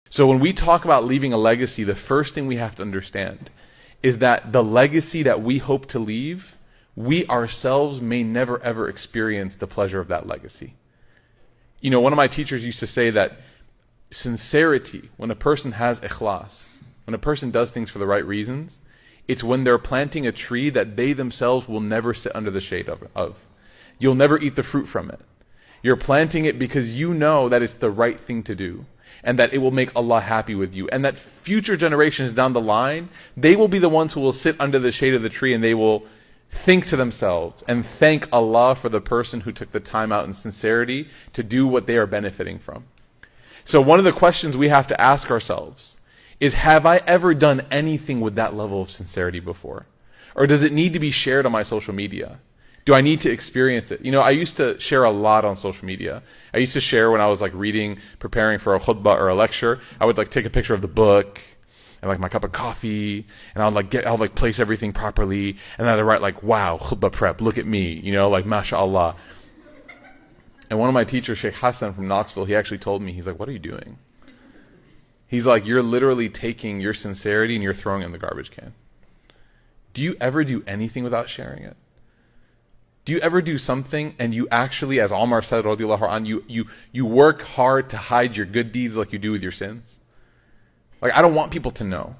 So when we talk about leaving a legacy, the first thing we have to understand is that the legacy that we hope to leave, we ourselves may never ever experience the pleasure of that legacy. You know, one of my teachers used to say that sincerity, when a person has ikhlas, when a person does things for the right reasons, it's when they're planting a tree that they themselves will never sit under the shade of. You'll never eat the fruit from it. You're planting it because you know that it's the right thing to do, and that it will make Allah happy with you, and that future generations down the line, they will be the ones who will sit under the shade of the tree and they will think to themselves and thank Allah for the person who took the time out in sincerity to do what they are benefiting from. So one of the questions we have to ask ourselves is, have I ever done anything with that level of sincerity before? Or does it need to be shared on my social media? Do I need to experience it? You know, I used to share a lot on social media. I used to share when I was like reading, preparing for a khutbah or a lecture. I would like take a picture of the book and like my cup of coffee, and I'll like place everything properly, and then I'd write like, wow, khutbah prep, look at me, you know, like mashallah. And one of my teachers, Sheikh Hassan from Knoxville, he actually told me, he's like, what are you doing? He's like, you're literally taking your sincerity and you're throwing it in the garbage can. Do you ever do anything without sharing it? Do you ever do something and you actually, as Omar said, radiallahu anh, you work hard to hide your good deeds like you do with your sins? Like, I don't want people to know.